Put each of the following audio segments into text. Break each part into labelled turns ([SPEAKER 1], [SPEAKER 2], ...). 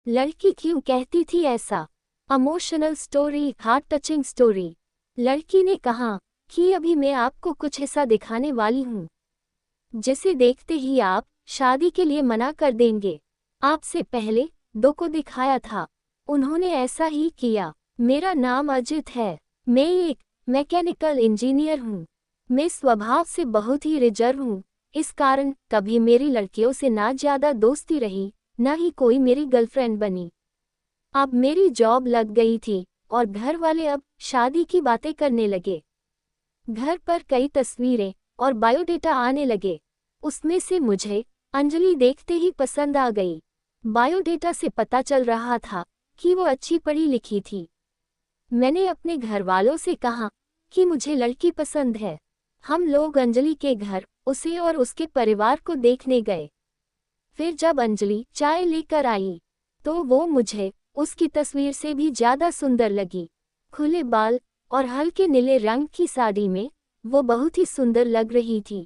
[SPEAKER 1] लड़की क्यों कहती थी ऐसा? Emotional story, heart touching story. लड़की ने कहा कि अभी मैं आपको कुछ ऐसा दिखाने वाली हूँ जिसे देखते ही आप शादी के लिए मना कर देंगे। आपसे पहले दो को दिखाया था, उन्होंने ऐसा ही किया। मेरा नाम अजित है। मैं एक मैकेनिकल इंजीनियर हूँ। मैं स्वभाव से बहुत ही रिजर्व हूँ। इस कारण कभी मेरी लड़कियों से ना ज्यादा दोस्ती रही, ना ही कोई मेरी गर्लफ्रेंड बनी। अब मेरी जॉब लग गई थी और घर वाले अब शादी की बातें करने लगे। घर पर कई तस्वीरें और बायोडेटा आने लगे। उसमें से मुझे अंजलि देखते ही पसंद आ गई। बायोडेटा से पता चल रहा था कि वो अच्छी पढ़ी लिखी थी। मैंने अपने घर वालों से कहा कि मुझे लड़की पसंद है। हम लोग अंजलि के घर उसे और उसके परिवार को देखने गए। फिर जब अंजलि चाय लेकर आई तो वो मुझे उसकी तस्वीर से भी ज्यादा सुंदर लगी। खुले बाल और हल्के नीले रंग की साड़ी में वो बहुत ही सुंदर लग रही थी।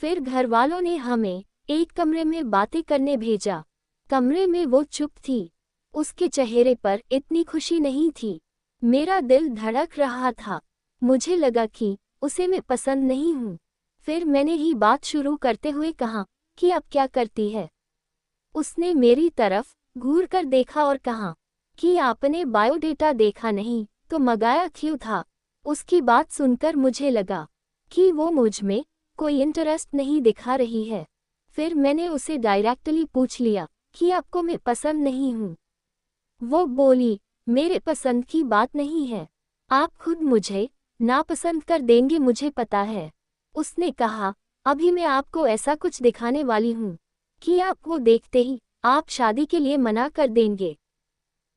[SPEAKER 1] फिर घर वालों ने हमें एक कमरे में बातें करने भेजा। कमरे में वो चुप थी। उसके चेहरे पर इतनी खुशी नहीं थी। मेरा दिल धड़क रहा था। मुझे लगा कि उसे मैं पसंद नहीं हूँ। फिर मैंने ही बात शुरू करते हुए कहा कि अब क्या करती है। उसने मेरी तरफ घूर कर देखा और कहा कि आपने बायोडेटा देखा नहीं तो मंगाया क्यों था। उसकी बात सुनकर मुझे लगा कि वो मुझ में कोई इंटरेस्ट नहीं दिखा रही है। फिर मैंने उसे डायरेक्टली पूछ लिया कि आपको मैं पसंद नहीं हूँ। वो बोली, मेरे पसंद की बात नहीं है, आप खुद मुझे नापसंद कर देंगे, मुझे पता है। उसने कहा, अभी मैं आपको ऐसा कुछ दिखाने वाली हूँ कि आपको देखते ही आप शादी के लिए मना कर देंगे।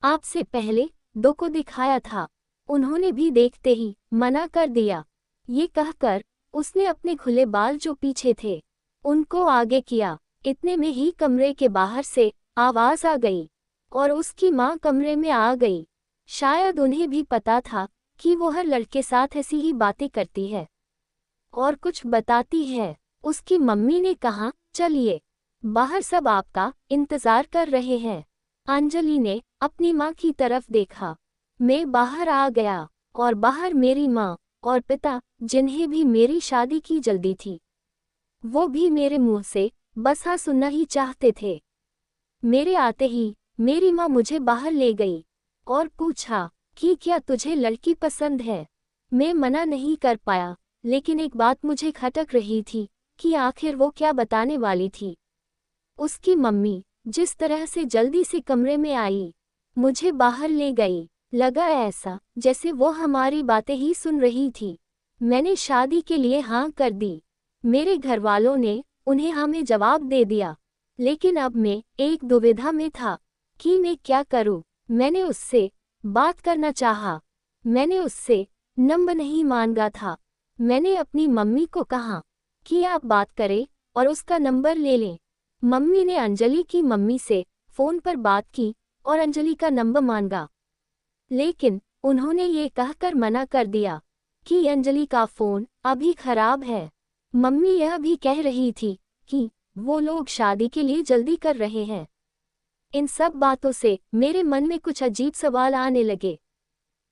[SPEAKER 1] आपसे पहले दो को दिखाया था, उन्होंने भी देखते ही मना कर दिया। ये कहकर उसने अपने खुले बाल जो पीछे थे उनको आगे किया। इतने में ही कमरे के बाहर से आवाज आ गई और उसकी माँ कमरे में आ गई। शायद उन्हें भी पता था कि वो हर लड़के साथ ऐसी ही बातें करती है और कुछ बताती है। उसकी मम्मी ने कहा, चलिए बाहर सब आपका इंतजार कर रहे हैं। अंजलि ने अपनी माँ की तरफ देखा। मैं बाहर आ गया और बाहर मेरी माँ और पिता, जिन्हें भी मेरी शादी की जल्दी थी, वो भी मेरे मुंह से बस हाँ सुनना ही चाहते थे। मेरे आते ही मेरी माँ मुझे बाहर ले गई और पूछा कि क्या तुझे लड़की पसंद है। मैं मना नहीं कर पाया, लेकिन एक बात मुझे खटक रही थी कि आखिर वो क्या बताने वाली थी। उसकी मम्मी जिस तरह से जल्दी से कमरे में आई, मुझे बाहर ले गई, लगा ऐसा जैसे वो हमारी बातें ही सुन रही थी। मैंने शादी के लिए हाँ कर दी। मेरे घर वालों ने उन्हें हाँ में जवाब दे दिया, लेकिन अब मैं एक दुविधा में था कि मैं क्या करूं। मैंने उससे बात करना चाहा, मैंने उससे नंबर नहीं मांगा था। मैंने अपनी मम्मी को कहा कि आप बात करें और उसका नंबर ले लें। मम्मी ने अंजलि की मम्मी से फोन पर बात की और अंजलि का नंबर मांगा, लेकिन उन्होंने ये कहकर मना कर दिया कि अंजलि का फोन अभी खराब है। मम्मी यह भी कह रही थी कि वो लोग शादी के लिए जल्दी कर रहे हैं। इन सब बातों से मेरे मन में कुछ अजीब सवाल आने लगे।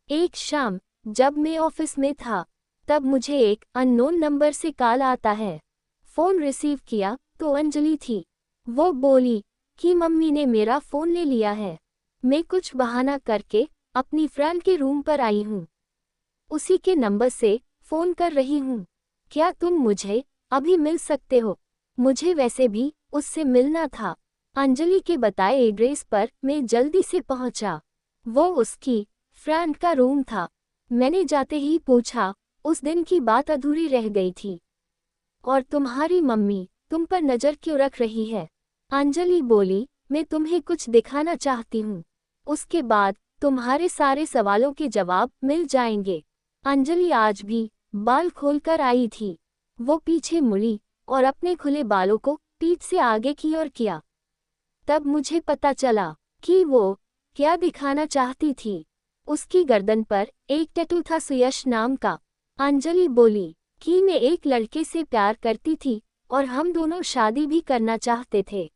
[SPEAKER 1] एक शाम जब मैं ऑफिस में था, तब मुझे एक अननोन नंबर से कॉल आता है। फोन रिसीव किया तो अंजलि थी। वो बोली कि मम्मी ने मेरा फोन ले लिया है। मैं कुछ बहाना करके अपनी फ्रेंड के रूम पर आई हूँ। उसी के नंबर से फोन कर रही हूँ। क्या तुम मुझे अभी मिल सकते हो? मुझे वैसे भी उससे मिलना था। अंजलि के बताए एड्रेस पर मैं जल्दी से पहुंचा। वो उसकी फ्रेंड का रूम था। मैंने जाते ही पूछा, उस दिन की बात अधूरी रह गई थी और तुम्हारी मम्मी तुम पर नजर क्यों रख रही है? अंजलि बोली, मैं तुम्हें कुछ दिखाना चाहती हूँ, उसके बाद तुम्हारे सारे सवालों के जवाब मिल जाएंगे। अंजलि आज भी बाल खोलकर आई थी। वो पीछे मुड़ी और अपने खुले बालों को पीठ से आगे की ओर किया। तब मुझे पता चला कि वो क्या दिखाना चाहती थी। उसकी गर्दन पर एक टैटू था सुयश नाम का। अंजलि बोली कि मैं एक लड़के से प्यार करती थी और हम दोनों शादी भी करना चाहते थे।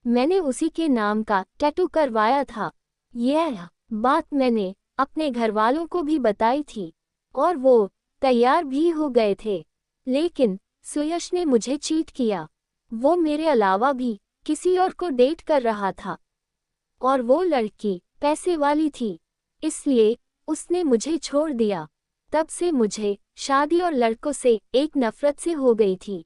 [SPEAKER 1] मैंने उसी के नाम का टैटू करवाया था। यह बात मैंने अपने घरवालों को भी बताई थी और वो तैयार भी हो गए थे। लेकिन सुयश ने मुझे चीट किया। वो मेरे अलावा भी किसी और को डेट कर रहा था और वो लड़की पैसे वाली थी, इसलिए उसने मुझे छोड़ दिया। तब से मुझे शादी और लड़कों से एक नफरत से हो गई थी।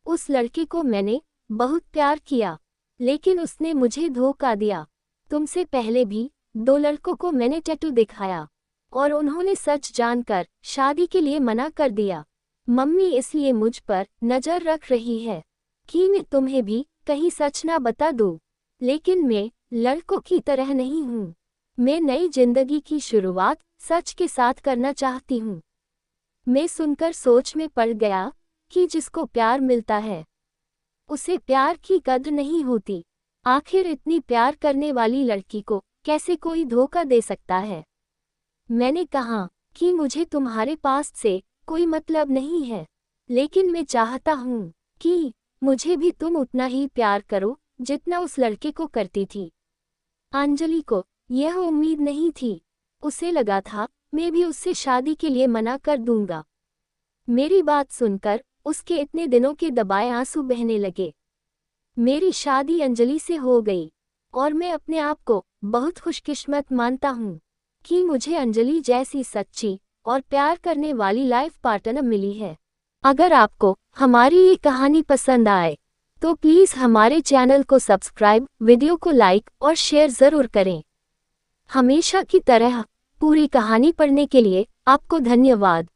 [SPEAKER 1] उस लड़के को मैंने बहुत प्यार किया, लेकिन उसने मुझे धोखा दिया। तुमसे पहले भी 2 लड़कों को मैंने टैटू दिखाया और उन्होंने सच जानकर शादी के लिए मना कर दिया। मम्मी इसलिए मुझ पर नजर रख रही है कि मैं तुम्हें भी कहीं सच ना बता दूं। लेकिन मैं लड़कों की तरह नहीं हूँ। मैं नई जिंदगी की शुरुआत सच के साथ करना चाहती हूँ। मैं सुनकर सोच में पड़ गया कि जिसको प्यार मिलता है उसे प्यार की कद्र नहीं होती। आखिर इतनी प्यार करने वाली लड़की को कैसे कोई धोखा दे सकता है। मैंने कहा कि मुझे तुम्हारे पास से कोई मतलब नहीं है, लेकिन मैं चाहता हूँ कि मुझे भी तुम उतना ही प्यार करो जितना उस लड़के को करती थी। अंजलि को यह उम्मीद नहीं थी। उसे लगा था मैं भी उससे शादी के लिए मना कर दूंगा। मेरी बात सुनकर उसके इतने दिनों के दबाए आंसू बहने लगे। मेरी शादी अंजलि से हो गई और मैं अपने आप को बहुत खुशकिस्मत मानता हूँ कि मुझे अंजलि जैसी सच्ची और प्यार करने वाली लाइफ पार्टनर मिली है। अगर आपको हमारी ये कहानी पसंद आए तो प्लीज़ हमारे चैनल को सब्सक्राइब, वीडियो को लाइक और शेयर ज़रूर करें। हमेशा की तरह पूरी कहानी पढ़ने के लिए आपको धन्यवाद।